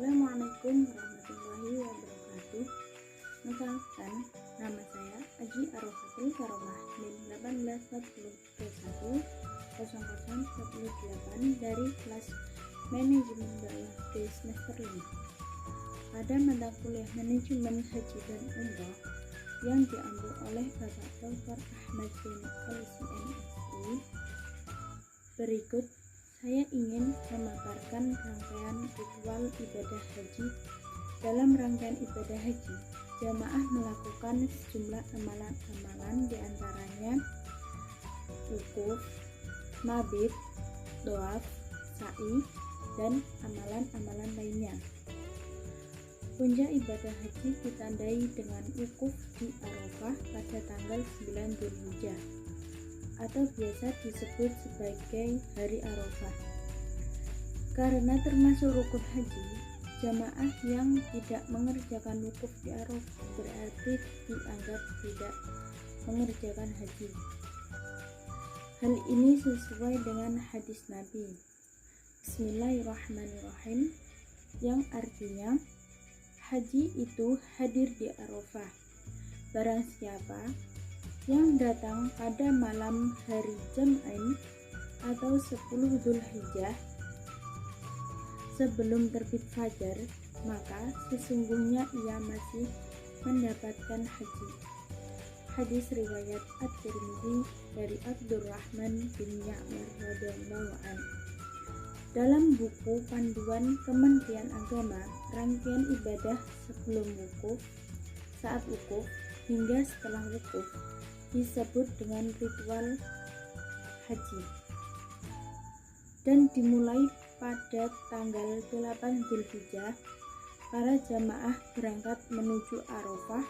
Assalamualaikum warahmatullahi wabarakatuh. Perkenalkan, nama saya Aji Arofatul Karomah NIM 1841000048 dari kelas Manajemen Dakwah di semester 5. Pada mata kuliah Manajemen Haji dan Umroh yang diambil oleh Bapak Dr. Ahmad bin LCMSI, berikut saya ingin memaparkan rangkaian ritual ibadah haji. Dalam rangkaian ibadah haji, jamaah melakukan sejumlah amalan-amalan, diantaranya wukuf, mabit, doaf, sa'i, dan amalan-amalan lainnya. Puncak ibadah haji ditandai dengan wukuf di Arafah pada tanggal 9 Dzulhijjah atau biasa disebut sebagai Hari Arafah. Karena termasuk rukun haji, jamaah yang tidak mengerjakan wukuf di Arafah berarti dianggap tidak mengerjakan haji. Hal ini sesuai dengan hadis Nabi Bismillahirrahmanirrahim, yang artinya haji itu hadir di Arafah. Barang siapa yang datang pada malam hari Jam'ain atau 10 Dzulhijjah sebelum terbit fajar, maka sesungguhnya ia masih mendapatkan haji. Hadis riwayat At-Tirmidzi dari Abdurrahman bin Ya'mar radhiyallahu anhu. Dalam buku panduan Kementerian Agama, rangkaian ibadah sebelum wukuf, saat wukuf, hingga setelah wukuf disebut dengan ritual haji dan dimulai pada tanggal 8 Dzulhijjah. Para jamaah berangkat menuju Arafah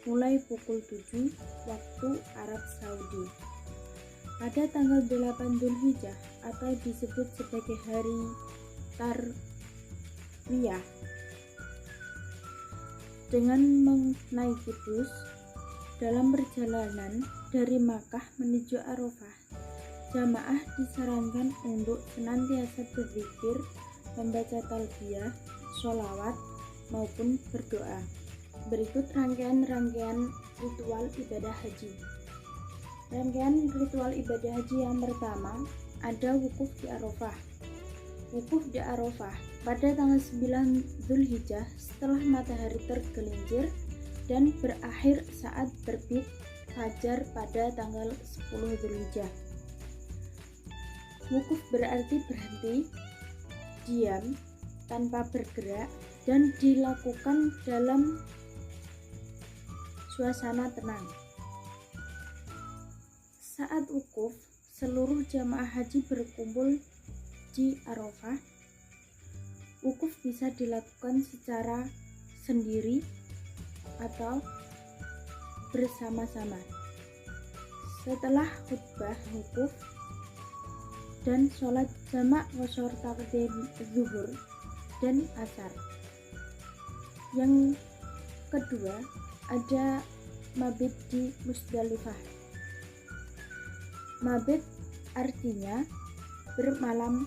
mulai pukul 7 waktu Arab Saudi. Pada tanggal 8 Dzulhijjah atau disebut sebagai hari Tarwiyah, dengan menaiki bus dalam perjalanan dari Makkah menuju Arafah, jamaah disarankan untuk senantiasa berzikir, membaca talbiyah, sholawat, maupun berdoa. Berikut rangkaian ritual ibadah haji. Rangkaian ritual ibadah haji yang pertama ada wukuf di Arafah. Wukuf di Arafah pada tanggal 9 Dzulhijjah setelah matahari tergelincir dan berakhir saat terbit fajar pada tanggal 10 Dzulhijjah. Wukuf berarti berhenti, diam, tanpa bergerak, dan dilakukan dalam suasana tenang. Saat wukuf, seluruh jamaah haji berkumpul di Arafah. Wukuf bisa dilakukan secara sendiri atau bersama-sama. Setelah khutbah wukuf dan sholat jamak qashar taqdim zuhur dan asar. Yang kedua ada mabit di Musdalifah. Mabit artinya bermalam.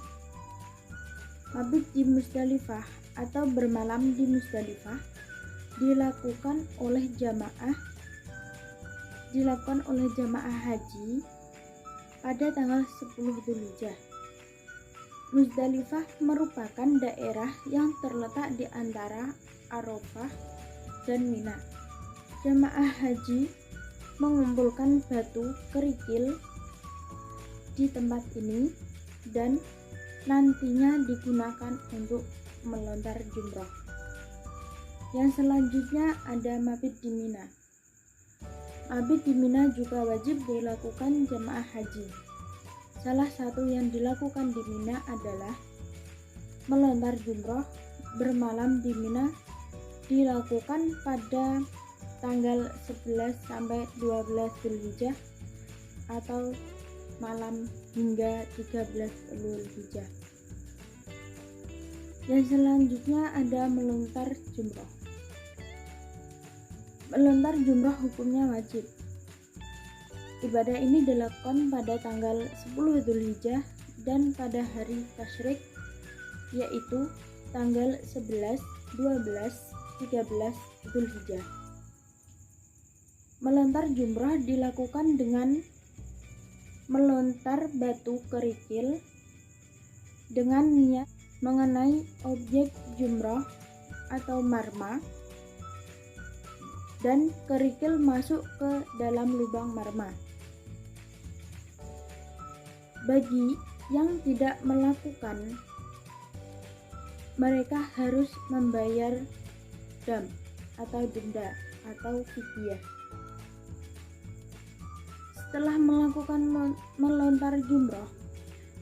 Mabit di Musdalifah atau bermalam di Musdalifah dilakukan oleh jamaah haji pada tanggal 10 Dzulhijjah. Musdalifah merupakan daerah yang terletak di antara Arafah dan Mina. Jamaah haji mengumpulkan batu kerikil di tempat ini dan nantinya digunakan untuk melontar jumroh. Yang selanjutnya ada mabit di Mina. Mabit di Mina juga wajib dilakukan jamaah haji. Salah satu yang dilakukan di Mina adalah melontar jumroh. Bermalam di Mina dilakukan pada tanggal 11 sampai 12 Dzulhijjah atau malam hingga 13 Dzulhijjah. Yang selanjutnya ada melontar jumroh. Melontar jumroh hukumnya wajib. Ibadah ini dilakukan pada tanggal 10 Dzulhijjah dan pada hari tasyrik, yaitu tanggal 11, 12, 13 Zulhijjah. Melontar jumrah dilakukan dengan melontar batu kerikil dengan niat mengenai objek jumrah atau marma, dan kerikil masuk ke dalam lubang marma. Bagi yang tidak melakukan, mereka harus membayar dam atau denda atau fidyah. Setelah melakukan melontar jumrah,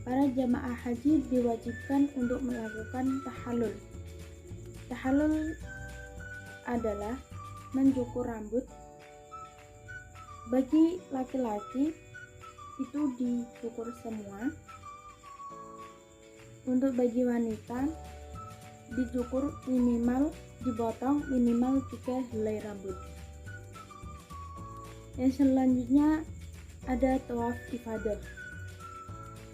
para jamaah haji diwajibkan untuk melakukan tahallul. Tahallul adalah mencukur rambut. Bagi laki-laki itu dicukur semua. Untuk bagi wanita dicukur dipotong minimal 3 helai rambut. Yang selanjutnya ada tawaf ifadah.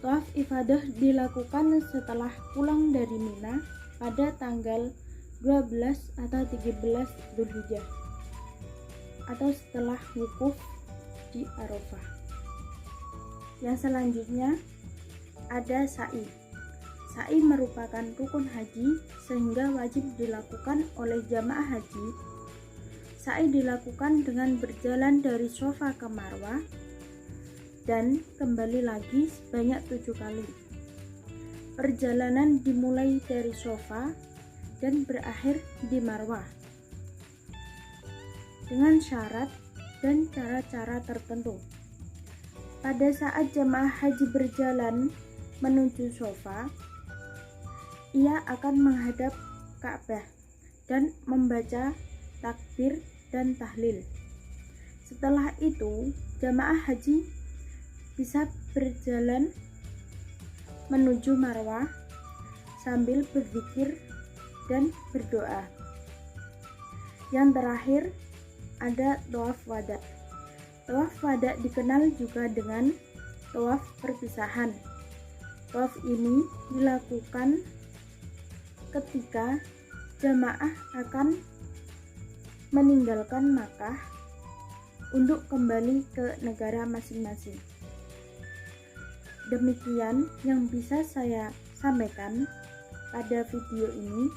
Tawaf ifadah dilakukan setelah pulang dari Mina pada tanggal 12 atau 13 Zulhijjah atau setelah wukuf di Arafah. Yang selanjutnya ada sa'i. Sa'i merupakan rukun haji sehingga wajib dilakukan oleh jamaah haji. Sa'i dilakukan dengan berjalan dari Shafa ke Marwah dan kembali lagi sebanyak 7 kali. Perjalanan dimulai dari Shafa dan berakhir di Marwah dengan syarat dan cara-cara tertentu. Pada saat jamaah haji berjalan menuju Shafa, ia akan menghadap Ka'bah dan membaca takbir dan tahlil. Setelah itu, jamaah haji bisa berjalan menuju Marwah sambil berzikir dan berdoa. Yang terakhir ada tawaf wada. Tawaf wada dikenal juga dengan tawaf perpisahan. Tawaf ini dilakukan ketika jamaah akan meninggalkan Makkah untuk kembali ke negara masing-masing. Demikian yang bisa saya sampaikan pada video ini.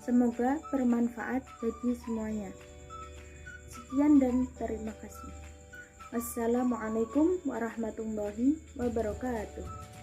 Semoga bermanfaat bagi semuanya. Sekian dan terima kasih. Wassalamualaikum warahmatullahi wabarakatuh.